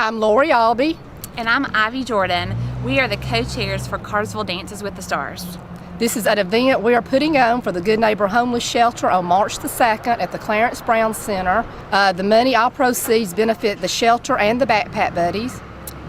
I'm Lori Albee. And I'm Ivy Jordan. We are the co-chairs for Cartersville Dances with the Stars. This is an event we are putting on for the Good Neighbor Homeless Shelter on March the 2nd at the Clarence Brown Center. The money, all proceeds, benefit the shelter and the Backpack Buddies.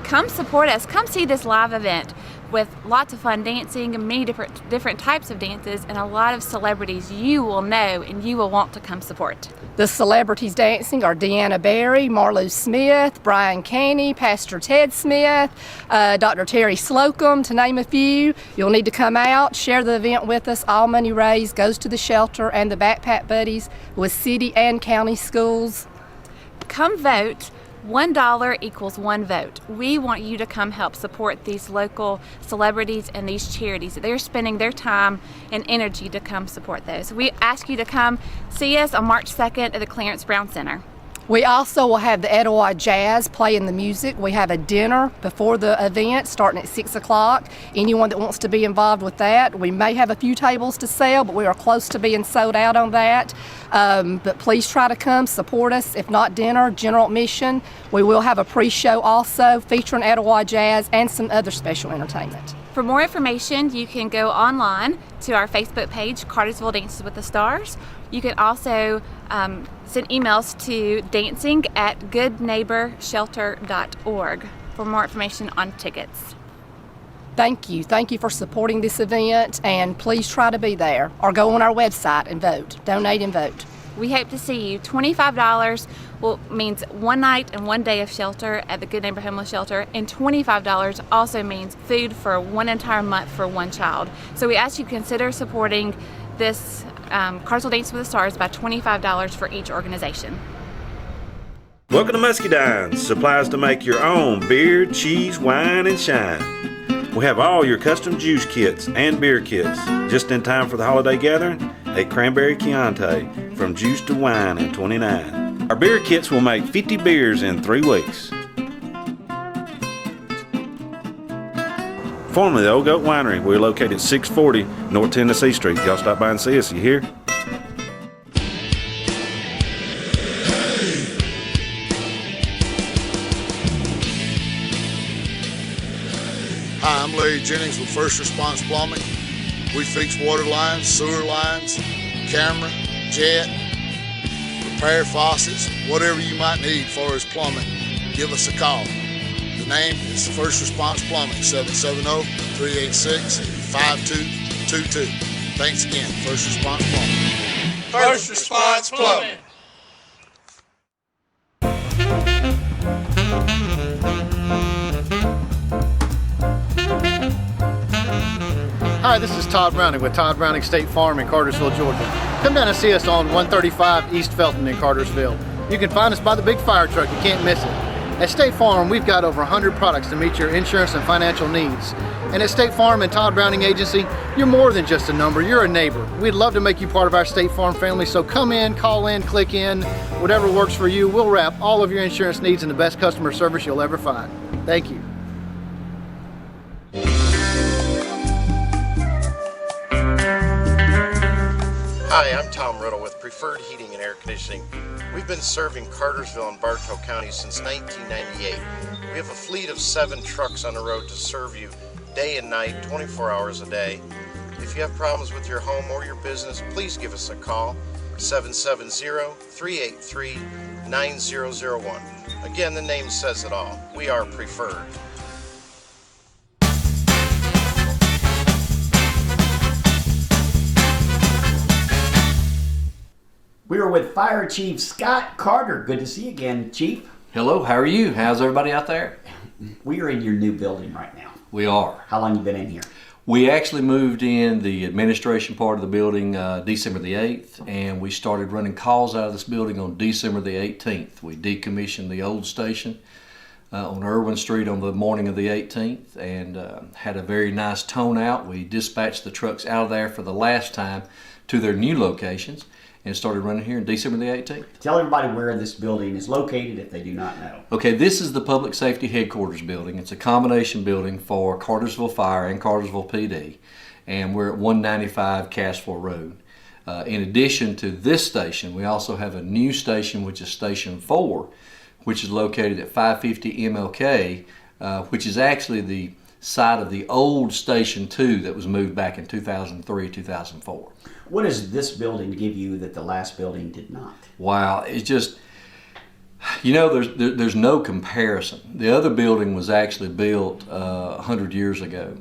Come support us. Come see this live event with lots of fun dancing and many different types of dances and a lot of celebrities you will know and you will want to come support. The celebrities dancing are Deanna Barry, Marlo Smith, Brian Caney, Pastor Ted Smith, Dr. Terry Slocum, to name a few. You'll need to come out, share the event with us. All money raised goes to the shelter and the Backpack Buddies with city and county schools. Come vote. $1 equals one vote. We want you to come help support these local celebrities and these charities. They're spending their time and energy to come support those. We ask you to come see us on March 2nd at the Clarence Brown Center. We also will have the Etowah Jazz playing the music. We have a dinner before the event starting at 6 o'clock. Anyone that wants to be involved with that. We may have a few tables to sell, but we are close to being sold out on that. But please try to come support us. If not dinner, general admission. We will have a pre-show also featuring Etowah Jazz and some other special entertainment. For more information, you can go online to our Facebook page, Cartersville Dances with the Stars. You can also send emails to dancing@goodneighborshelter.org for more information on tickets. Thank you. Thank you for supporting this event, and please try to be there or go on our website and vote. Donate and vote. We hope to see you. $25 means one night and one day of shelter at the Good Neighbor Homeless Shelter, and $25 also means food for one entire month for one child. So we ask you to consider supporting this Cartersville Dance with the Stars by $25 for each organization. Welcome to Muscadines, supplies to make your own beer, cheese, wine, and shine. We have all your custom juice kits and beer kits, just in time for the holiday gathering at Cranberry Chianti, from juice to wine in 29. Our beer kits will make 50 beers in 3 weeks. Formerly the Old Goat Winery, we're located at 640 North Tennessee Street. Y'all stop by and see us, you hear? Hi, I'm Larry Jennings with First Response Plumbing. We fix water lines, sewer lines, camera, jet, repair faucets, whatever you might need as far as plumbing, give us a call. The name is First Response Plumbing, 770-386-5222. Thanks again, First Response Plumbing. First Response Plumbing. Hi, this is Todd Browning with Todd Browning State Farm in Cartersville, Georgia. Come down and see us on 135 East Felton in Cartersville. You can find us by the big fire truck. You can't miss it. At State Farm, we've got over 100 products to meet your insurance and financial needs. And at State Farm and Todd Browning Agency, you're more than just a number, you're a neighbor. We'd love to make you part of our State Farm family, so come in, call in, click in, whatever works for you. We'll wrap all of your insurance needs in the best customer service you'll ever find. Thank you. Hi, I'm Tom Riddle with Preferred Heating and Air Conditioning. We've been serving Cartersville and Bartow counties since 1998. We have a fleet of 7 trucks on the road to serve you day and night, 24 hours a day. If you have problems with your home or your business, please give us a call, 770-383-9001. Again, the name says it all. We are Preferred. We are with Fire Chief Scott Carter. Good to see you again, Chief. Hello, how are you? How's everybody out there? We are in your new building right now. We are. How long you been in here? We actually moved in the administration part of the building December the 8th, and we started running calls out of this building on December the 18th. We decommissioned the old station on Irwin Street on the morning of the 18th and had a very nice tone out. We dispatched the trucks out of there for the last time to their new locations and started running here in December the 18th. Tell everybody where this building is located if they do not know. Okay, this is the Public Safety Headquarters building. It's a combination building for Cartersville Fire and Cartersville PD, and we're at 195 Cassville Road. In addition to this station, we also have a new station, which is Station 4, which is located at 550 MLK, which is actually the site of the old Station 2 that was moved back in 2003, 2004. What does this building give you that the last building did not? Wow, it's just, you know, there's no comparison. The other building was actually built 100 years ago,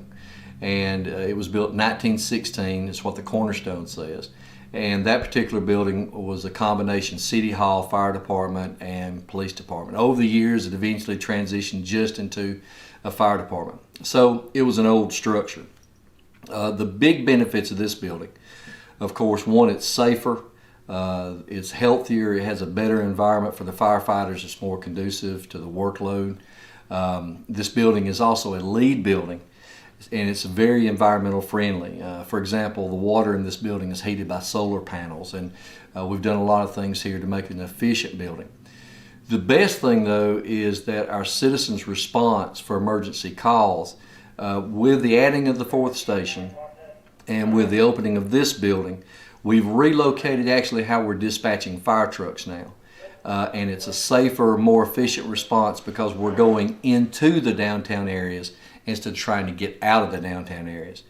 and it was built in 1916, is what the cornerstone says. And that particular building was a combination city hall, fire department, and police department. Over the years, it eventually transitioned just into a fire department. So it was an old structure. The big benefits of this building, of course, one, it's safer, it's healthier, it has a better environment for the firefighters, it's more conducive to the workload. This building is also a LEED building, and it's very environmental friendly. For example, the water in this building is heated by solar panels, and we've done a lot of things here to make it an efficient building. The best thing, though, is that our citizens' response for emergency calls, with the adding of the 4th station and with the opening of this building, we've relocated actually how we're dispatching fire trucks now. And it's a safer, more efficient response because we're going into the downtown areas instead of trying to get out of the downtown areas.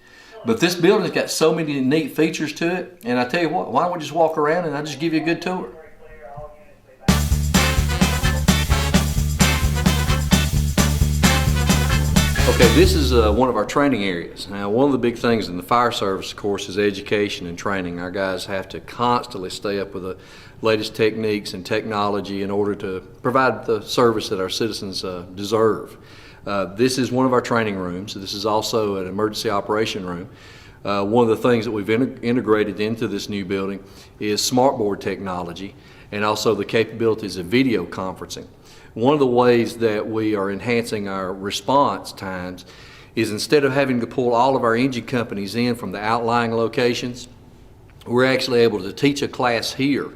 But this building's got so many neat features to it, and I tell you what, why don't we just walk around and I'll just give you a good tour. Okay, this is one of our training areas. Now, one of the big things in the fire service, of course, is education and training. Our guys have to constantly stay up with the latest techniques and technology in order to provide the service that our citizens deserve. This is one of our training rooms. This is also an emergency operation room. One of the things that we've integrated into this new building is smartboard technology and also the capabilities of video conferencing. One of the ways that we are enhancing our response times is instead of having to pull all of our engine companies in from the outlying locations, we're actually able to teach a class here,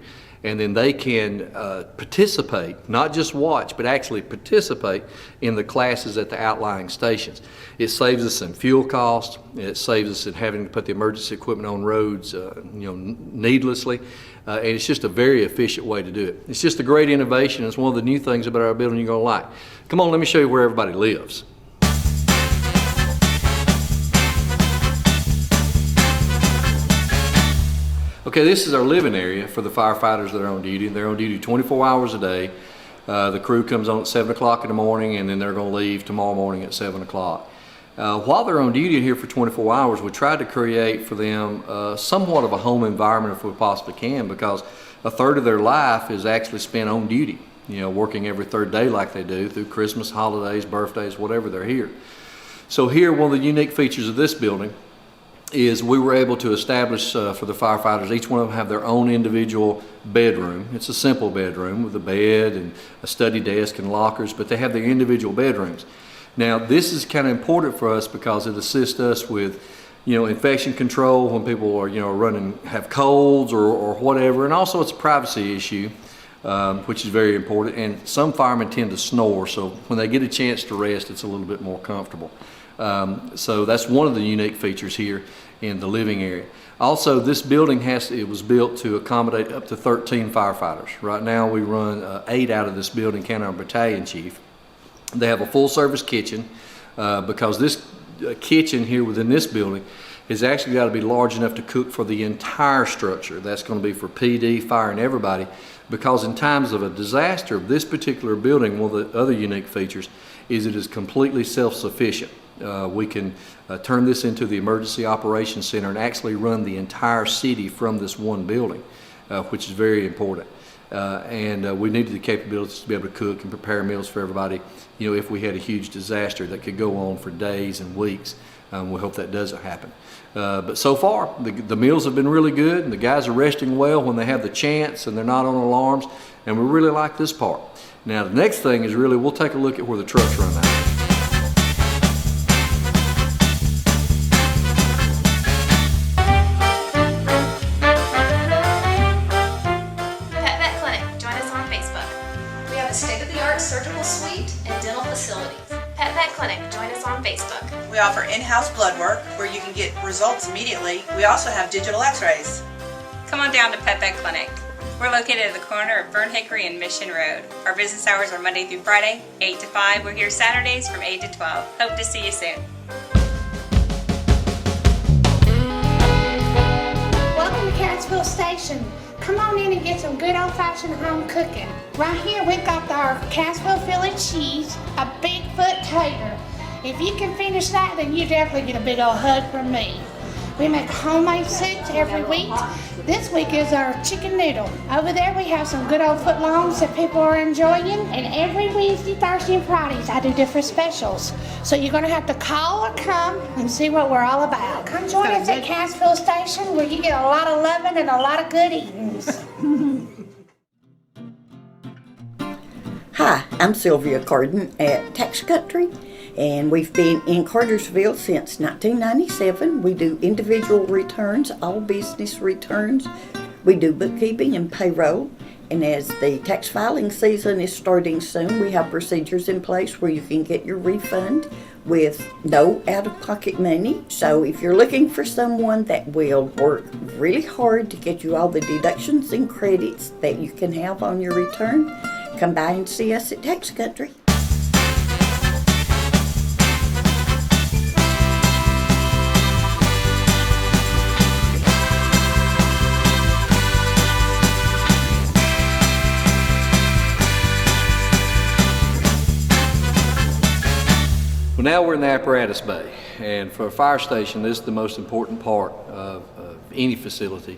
and then they can participate, not just watch, but actually participate in the classes at the outlying stations. It saves us in fuel costs. It saves us in having to put the emergency equipment on roads needlessly. And it's just a very efficient way to do it. It's just a great innovation. It's one of the new things about our building you're going to like. Come on, let me show you where everybody lives. Okay, this is our living area for the firefighters that are on duty. They're on duty 24 hours a day. The crew comes on at 7 o'clock in the morning, and then they're going to leave tomorrow morning at 7 o'clock. While they're on duty here for 24 hours, we tried to create for them somewhat of a home environment if we possibly can, because a third of their life is actually spent on duty, working every third day like they do through Christmas, holidays, birthdays, whatever they're here. So here, one of the unique features of this building is we were able to establish for the firefighters, each one of them have their own individual bedroom. It's a simple bedroom with a bed and a study desk and lockers, but they have their individual bedrooms. Now, this is kind of important for us because it assists us with, infection control when people are, have colds or whatever, and also it's a privacy issue, which is very important. And some firemen tend to snore, so when they get a chance to rest, it's a little bit more comfortable. So that's one of the unique features here in the living area. Also, this building it was built to accommodate up to 13 firefighters. Right now, we run 8 out of this building, counting our battalion chief. They have a full-service kitchen because this kitchen here within this building has actually got to be large enough to cook for the entire structure. That's going to be for PD, fire, and everybody, because in times of a disaster, this particular building, one of the other unique features is it is completely self-sufficient. We can turn this into the emergency operations center and actually run the entire city from this one building, which is very important. And we needed the capabilities to be able to cook and prepare meals for everybody, if we had a huge disaster that could go on for days and weeks. We hope that doesn't happen. But so far, the meals have been really good, and the guys are resting well when they have the chance, and they're not on alarms, and we really like this part. Now, the next thing is we'll take a look at where the trucks run out. We offer in-house blood work where you can get results immediately. We also have digital x-rays. Come on down to Pet Vet Clinic. We're located at the corner of Burn Hickory and Mission Road. Our business hours are Monday through Friday, 8 to 5. We're here Saturdays from 8 to 12. Hope to see you soon. Welcome to Cartersville Station. Come on in and get some good old-fashioned home cooking. Right here we've got our Cartersville Philly cheese, a Bigfoot tater. If you can finish that, then you definitely get a big old hug from me. We make homemade soups every week. This week is our chicken noodle. Over there we have some good old footlongs that people are enjoying. And every Wednesday, Thursday, and Fridays I do different specials. So you're going to have to call or come and see what we're all about. Come join us at Cartersville Station where you get a lot of loving and a lot of good eatings. Hi, I'm Sylvia Carden at Tax Country, and we've been in Cartersville since 1997. We do individual returns, all business returns. We do bookkeeping and payroll, and as the tax filing season is starting soon, we have procedures in place where you can get your refund with no out-of-pocket money. So if you're looking for someone that will work really hard to get you all the deductions and credits that you can have on your return, come by and see us at Tax Country. Well, now we're in the Apparatus Bay, and for a fire station, this is the most important part of any facility.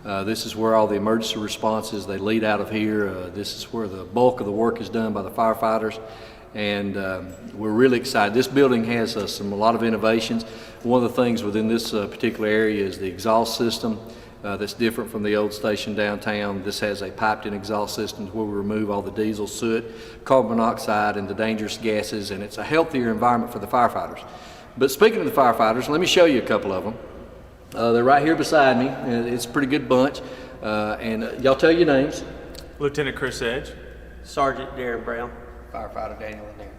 This is where all the emergency responses, they lead out of here. This is where the bulk of the work is done by the firefighters, and we're really excited. This building has a lot of innovations. One of the things within this particular area is the exhaust system. That's different from the old station downtown. This has a piped-in exhaust system where we remove all the diesel, soot, carbon monoxide, and the dangerous gases, and it's a healthier environment for the firefighters. But speaking of the firefighters, let me show you a couple of them. They're right here beside me, and it's a pretty good bunch. And y'all tell your names. Lieutenant Chris Edge. Sergeant Darren Brown. Firefighter Daniel Lanier.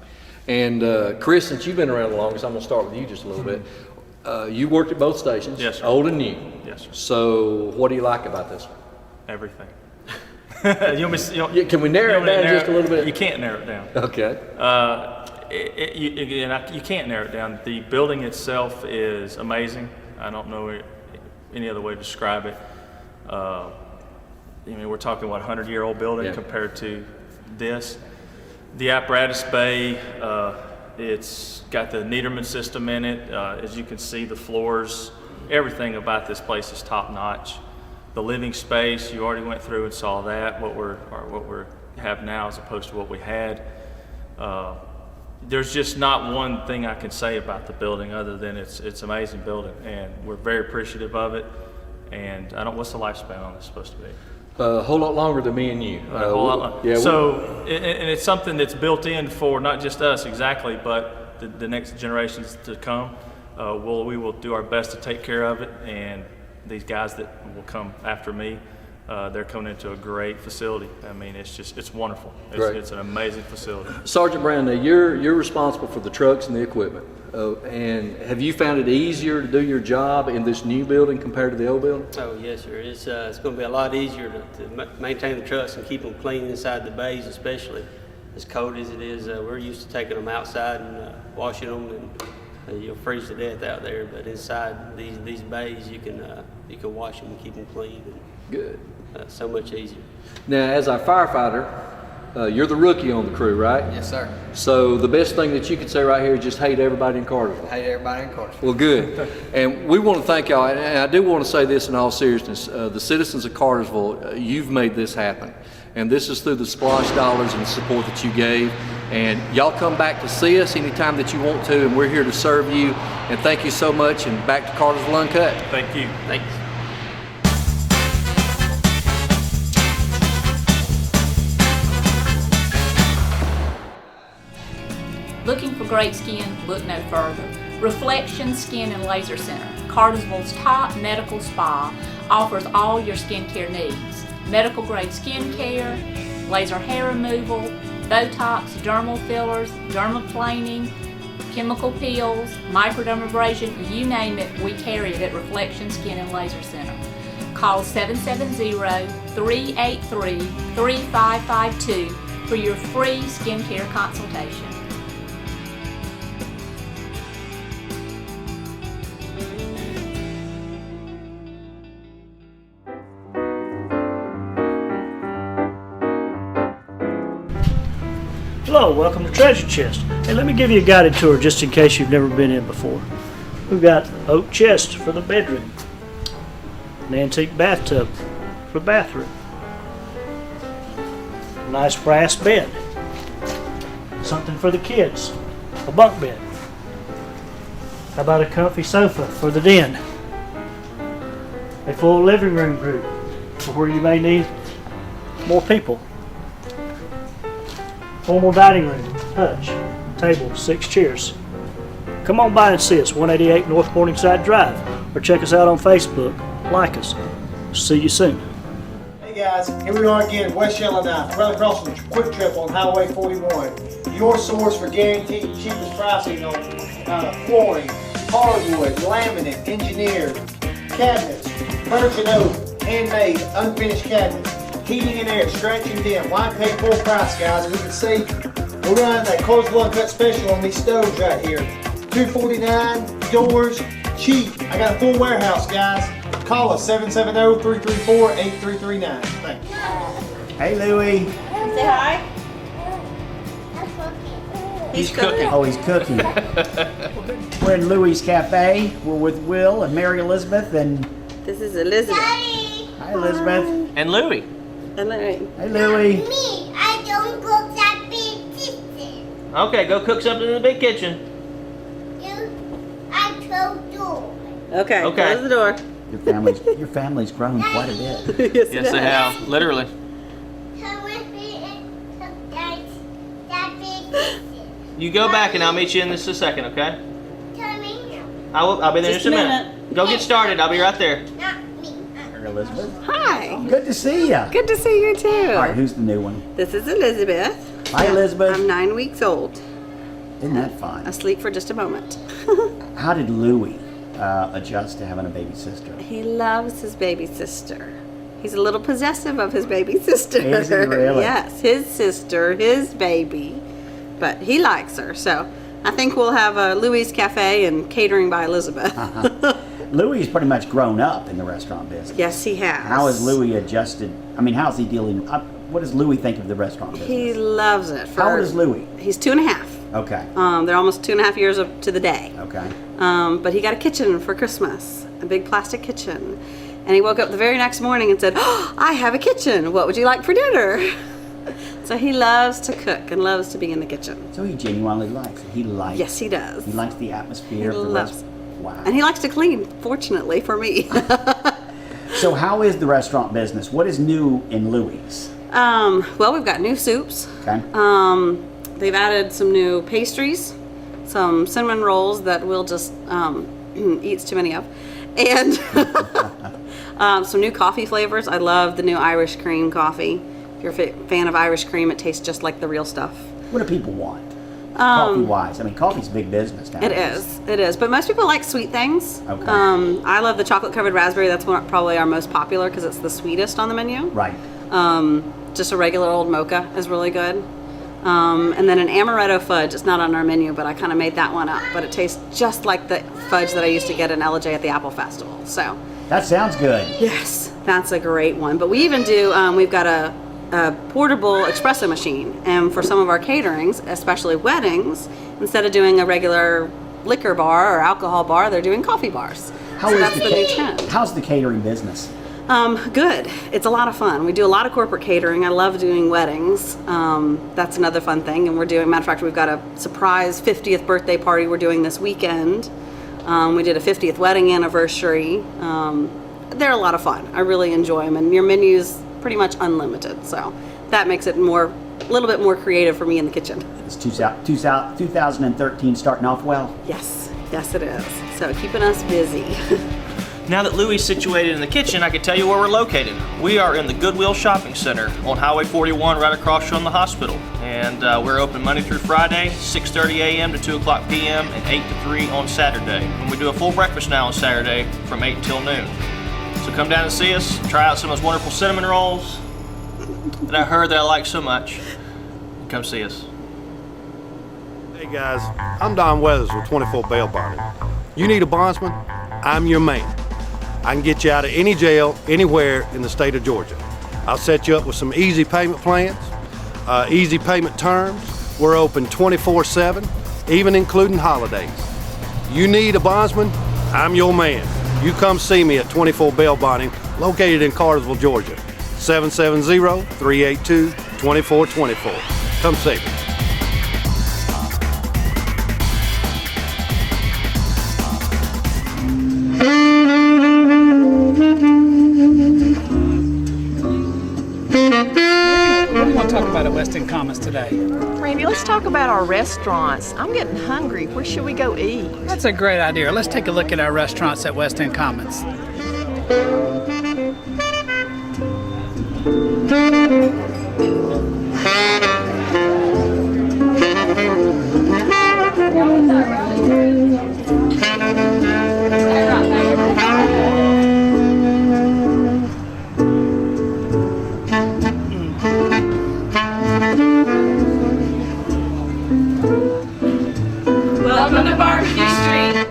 And Chris, since you've been around the longest, I'm going to start with you just a little bit. You worked at both stations, yes, sir. Old and new. Yes, sir. So what do you like about this one? Everything. Can we narrow it down just a little bit? You can't narrow it down. Okay. You can't narrow it down. The building itself is amazing. I don't know any other way to describe it. We're talking, 100-year-old building compared to this. The Apparatus Bay, it's got the Niederman system in it. As you can see, the floors, everything about this place is top notch. The living space, you already went through and saw that, what we have now as opposed to what we had. There's just not one thing I can say about the building other than it's an amazing building, and we're very appreciative of it. And what's the lifespan on this supposed to be? A whole lot longer than me and you. A whole lot. Yeah. So, and it's something that's built in for not just us exactly, but the next generations to come. We will do our best to take care of it, and these guys that will come after me, they're coming into a great facility. I mean, it's wonderful. It's an amazing facility. Sergeant Brown, now you're responsible for the trucks and the equipment. And have you found it easier to do your job in this new building compared to the old building? Oh yes, sir. It's going to be a lot easier to maintain the trucks and keep them clean inside the bays, especially as cold as it is. We're used to taking them outside and washing them, and you'll freeze to death out there. But inside these bays, you can wash them and keep them clean. And, good. So much easier. Now, as our firefighter, you're the rookie on the crew, right? Yes, sir. So the best thing that you could say right here is just hate everybody in Cartersville. Hate everybody in Cartersville. Well, good. And we want to thank y'all, and I do want to say this in all seriousness. The citizens of Cartersville, you've made this happen. And this is through the Splash dollars and the support that you gave. And y'all come back to see us anytime that you want to, and we're here to serve you. And thank you so much, and back to Cartersville Uncut. Thank you. Thanks. Looking for great skin? Look no further. Reflection Skin and Laser Center, Cartersville's top medical spa, offers all your skincare needs. Medical grade skin care, laser hair removal, Botox, dermal fillers, dermaplaning, chemical peels, microdermabrasion, you name it, we carry it at Reflection Skin and Laser Center. call 770-383-3552 for your free skincare consultation. Hello, welcome to Treasure Chest. Hey, let me give you a guided tour just in case you've never been in before. We've got oak chest for the bedroom, an antique bathtub for the bathroom, a nice brass bed, something for the kids, a bunk bed. How about a comfy sofa for the den? A full living room group for where you may need more people. Formal dining room, hutch, table, 6 chairs. Come on by and see us, 188 North Morningside Drive, or check us out on Facebook. Like us. See you soon. Hey guys, here we are again, West Yellowknife, right across from Quick Trip on Highway 41. Your source for guaranteed cheapest pricing on flooring, hardwood, laminate, engineered, cabinets, furniture and oak, handmade, unfinished cabinets. Heating and air, scratch and dim. Why pay full price, guys? As you can see, we're running that Cartersville UNCUT special on these stoves right here. $249, doors, cheap. I got a full warehouse, guys. Call us, 770-334-8339. Thanks. Hey, Louie. Say hi. He's cooking. Oh, he's cooking. We're in Louie's Cafe. We're with Will and Mary Elizabeth and... This is Elizabeth. Hi, Elizabeth. And Louie. And Louie. Hey, Louie. Me, I don't cook that big kitchen. Okay, go cook something in the big kitchen. I close door. Okay, Okay. close the door. Your family's grown quite a bit. Yes, they have. Literally. Come with me and cook that big kitchen. You go back and I'll meet you in this a second, okay? Come in. I'll be there in just a minute. Go get started. I'll be right there. Elizabeth. Hi. Good to see you. Good to see you too. All right, who's the new one? This is Elizabeth. Hi, Elizabeth. I'm 9 weeks old. Isn't that fun? Asleep for just a moment. How did Louie adjust to having a baby sister? He loves his baby sister. He's a little possessive of his baby sister. Is he really? Yes, his sister, his baby. But he likes her, so I think we'll have a Louie's Cafe and catering by Elizabeth. Louie's pretty much grown up in the restaurant business. Yes, he has. How has Louie adjusted? I mean, how's he dealing? What does Louie think of the restaurant business? He loves it. How old is Louie? He's 2.5. Okay. They're almost 2.5 years to the day. Okay. But he got a kitchen for Christmas, a big plastic kitchen. And he woke up the very next morning and said, "Oh, I have a kitchen. What would you like for dinner?" So he loves to cook and loves to be in the kitchen. So he genuinely likes it. He likes. Yes, he does. He likes the atmosphere He of the loves restaurant. Wow. And he likes to clean, fortunately for me. So how is the restaurant business? What is new in Louie's? Well, we've got new soups. Okay. They've added some new pastries, some cinnamon rolls that we'll just eat too many of, and some new coffee flavors. I love the new Irish cream coffee. If you're a fan of Irish cream, it tastes just like the real stuff. What do people want? Coffee-wise, I mean, coffee's big business now. It is. But most people like sweet things. Okay. I love the chocolate-covered raspberry. That's probably our most popular because it's the sweetest on the menu. Right. Just a regular old mocha is really good. And then an amaretto fudge. It's not on our menu, but I kind of made that one up. But it tastes just like the fudge that I used to get in LJ at the Apple Festival. So. That sounds good. Yes, that's a great one. But we even do. We've got a portable espresso machine, and for some of our caterings, especially weddings, instead of doing a regular liquor bar or alcohol bar, they're doing coffee bars. That's the new trend. How's the catering business? Good. It's a lot of fun. We do a lot of corporate catering. I love doing weddings. That's another fun thing. And matter of fact, we've got a surprise 50th birthday party we're doing this weekend. We did a 50th wedding anniversary. They're a lot of fun. I really enjoy them. And your menu's pretty much unlimited. So that makes it a little bit more creative for me in the kitchen. Is 2013 starting off well? Yes it is. So keeping us busy. Now that Louie's situated in the kitchen, I can tell you where we're located. We are in the Goodwill Shopping Center on Highway 41 right across from the hospital. And we're open Monday through Friday, 6:30 a.m. to 2 o'clock p.m. and 8 to 3 on Saturday. And we do a full breakfast now on Saturday from 8 until noon. So So come down and see us, try out some of those wonderful cinnamon rolls that I heard that I like so much. Come see us. Hey guys, I'm Don Weathers with 24 Bail Bonding. You need a bondsman? I'm your man. I can get you out of any jail, anywhere in the state of Georgia. I'll set you up with some easy payment plans, easy payment terms. We're open 24/7, even including holidays. You need a bondsman? I'm your man. You come see me at 24 Bail Bonding, located in Cartersville, Georgia. 770-382-2424. Come see me. What do you want to talk about at West End Commons today? Randy, let's talk about our restaurants. I'm getting hungry. Where should we go eat? That's a great idea. Let's take a look at our restaurants at West End Commons. Welcome to Barbecue Street.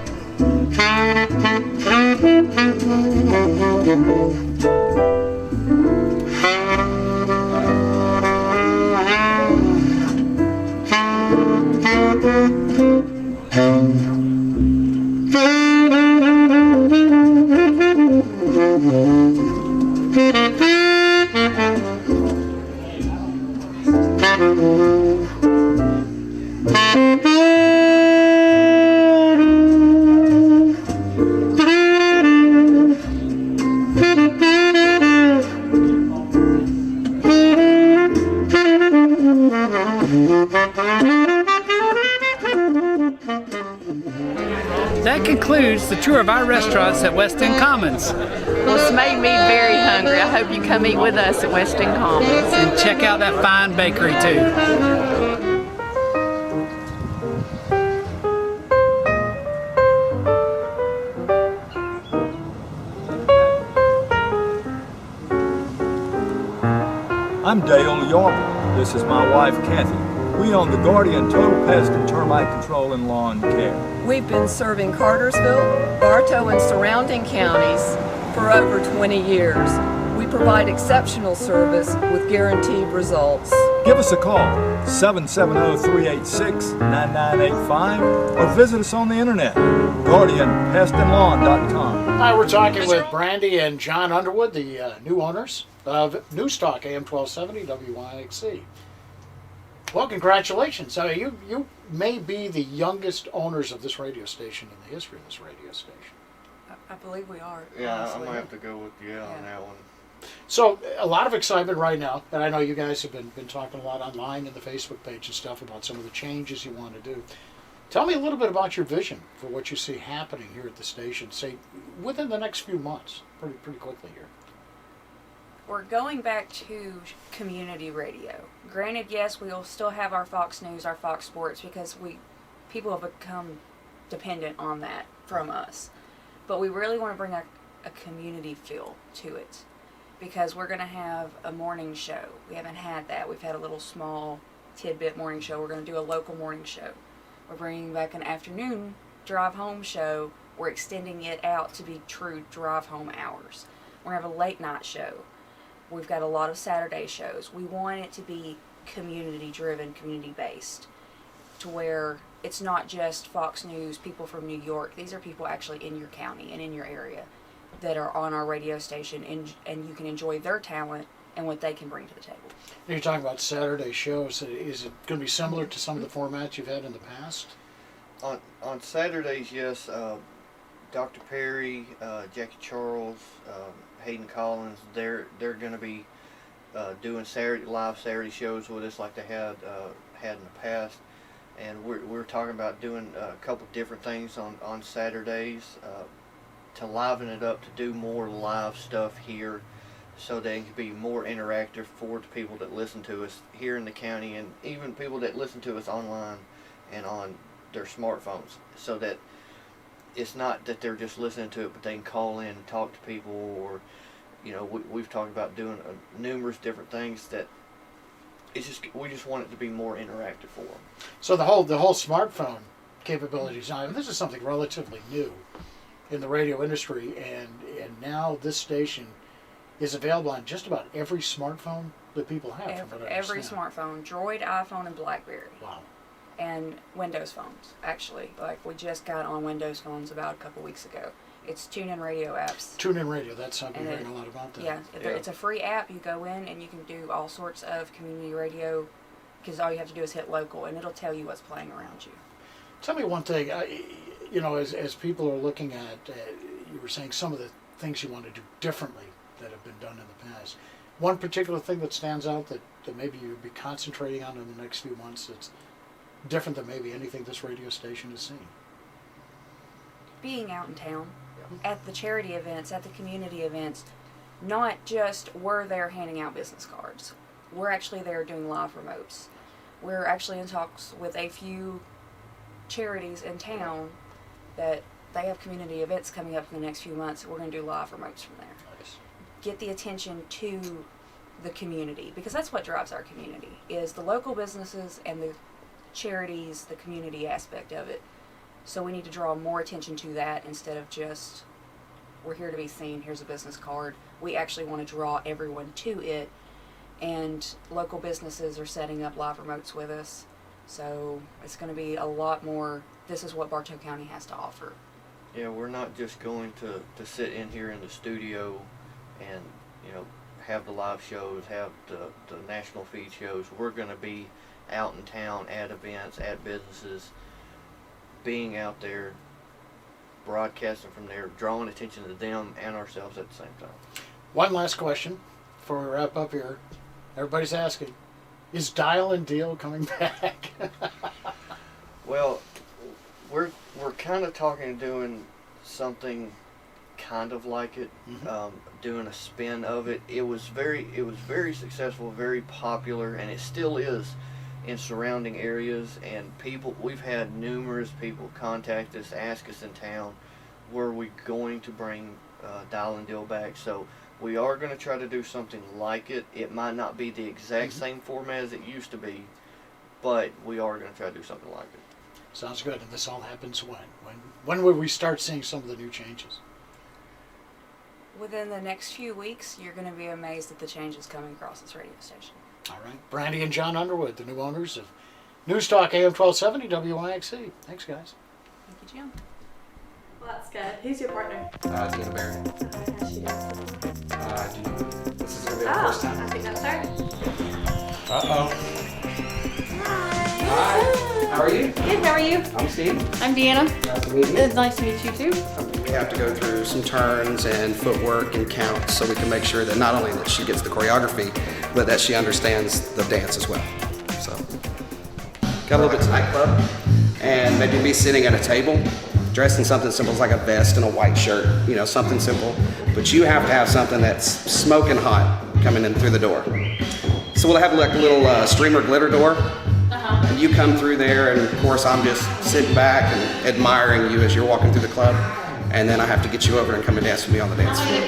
That concludes the tour of our restaurants at West End Commons. Well, it's made me very hungry. I hope you come eat with us at West End Commons. And check out that fine bakery too. I'm Dale Yarber. This is my wife, Kathy. We own the Guardian Total Pest and Termite Control and Lawn Care. We've been serving Cartersville, Bartow, and surrounding counties for over 20 years. We provide exceptional service with guaranteed results. Give us a call, 770-386-9985, or visit us on the internet, guardianpestandlawn.com. Hi, we're talking with Brandi and John Underwood, the new owners of Newstalk AM 1270 WYXC. Well, congratulations. You may be the youngest owners of this radio station in the history of this radio station. I believe we are. Yeah, I'm going to have to go with you on that one. So, a lot of excitement right now, and I know you guys have been talking a lot online and the Facebook page and stuff about some of the changes you want to do. Tell me a little bit about your vision for what you see happening here at the station, say, within the next few months, pretty quickly here. We're going back to community radio. Granted, yes, we'll still have our Fox News, our Fox Sports, because people have become dependent on that from us. But we really want to bring a community feel to it, because we're going to have a morning show. We haven't had that. We've had a little small tidbit morning show. We're going to do a local morning show. We're bringing back an afternoon drive home show. We're extending it out to be true drive home hours. We're going to have a late night show. We've got a lot of Saturday shows. We want it to be community driven, community based, to where it's not just Fox News, people from New York. These are people actually in your county and in your area that are on our radio station, and you can enjoy their talent and what they can bring to the table. You're talking about Saturday shows. Is it going to be similar to some of the formats you've had in the past? On Saturdays, yes. Dr. Perry, Jackie Charles, Hayden Collins, they're going to be doing live Saturday shows with us like they had in the past. And we're talking about doing a couple different things on Saturdays to liven it up, to do more live stuff here, so that it can be more interactive for the people that listen to us here in the county, and even people that listen to us online and on their smartphones, so that it's not that they're just listening to it, but they can call in and talk to people, or we've talked about doing numerous different things that we just want it to be more interactive for them. So the whole smartphone capabilities. Now, this is something relatively new in the radio industry, and now this station is available on just about every smartphone that people have. Every smartphone, Droid, iPhone, and BlackBerry. Wow. And Windows phones, actually. Like, we just got on Windows phones about a couple weeks ago. It's TuneIn Radio apps. TuneIn Radio, that's I've been hearing a lot about that. Yeah, it's a free app. You go in and you can do all sorts of community radio, because all you have to do is hit local, and it'll tell you what's playing around you. Tell me one thing, as people are looking at, you were saying some of the things you want to do differently that have been done in the past. One particular thing that stands out that maybe you'd be concentrating on in the next few months that's different than maybe anything this radio station has seen? Being out in town, at the charity events, at the community events, not just we're there handing out business cards. We're actually there doing live remotes. We're actually in talks with a few charities in town that they have community events coming up in the next few months. We're going to do live remotes from there. Nice. Get the attention to the community, because that's what drives our community, is the local businesses and the charities, the community aspect of it. So we need to draw more attention to that instead of just, we're here to be seen, here's a business card. We actually want to draw everyone to it, and local businesses are setting up live remotes with us. So it's going to be a lot more, this is what Bartow County has to offer. Yeah, we're not just going to sit in here in the studio and, have the live shows, have the national feed shows. We're going to be out in town at events, at businesses, being out there, broadcasting from there, drawing attention to them and ourselves at the same time. One last question before we wrap up here. Everybody's asking, is Dial and Deal coming back? Well, we're kind of talking of doing something kind of like it, doing a spin of it. It was very successful, very popular, and it still is in surrounding areas. And we've had numerous people contact us, ask us in town, were we going to bring Dial and Deal back? So we are going to try to do something like it. It might not be the exact same format as it used to be, but we are going to try to do something like it. Sounds good. And this all happens when? When will we start seeing some of the new changes? Within the next few weeks, you're going to be amazed at the changes coming across this radio station. All right. Brandi and John Underwood, the new owners of News Talk AM 1270 WYXC. Thanks, guys. Thank you, Jim. Well, that's good. Who's your partner? Tina Barry. How's she doing? This is going to be our first time. I think that's her. Uh-oh. Hi. Hi. How are you? Good, how are you? I'm Steve. I'm Deanna. Nice to meet you. It's nice to meet you too. We have to go through some turns and footwork and counts so we can make sure that not only that she gets the choreography, but that she understands the dance as well. So, got a little bit to nightclub, and maybe be sitting at a table, dressed in something simple like a vest and a white shirt, something simple. But you have to have something that's smoking hot coming in through the door. So we'll have like a little streamer glitter door. And you come through there, and of course I'm just sitting back and admiring you as you're walking through the club. And then I have to get you over and come and dance with me on the dance floor.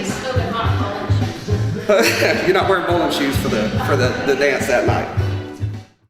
You're not wearing bowling shoes for the dance that night.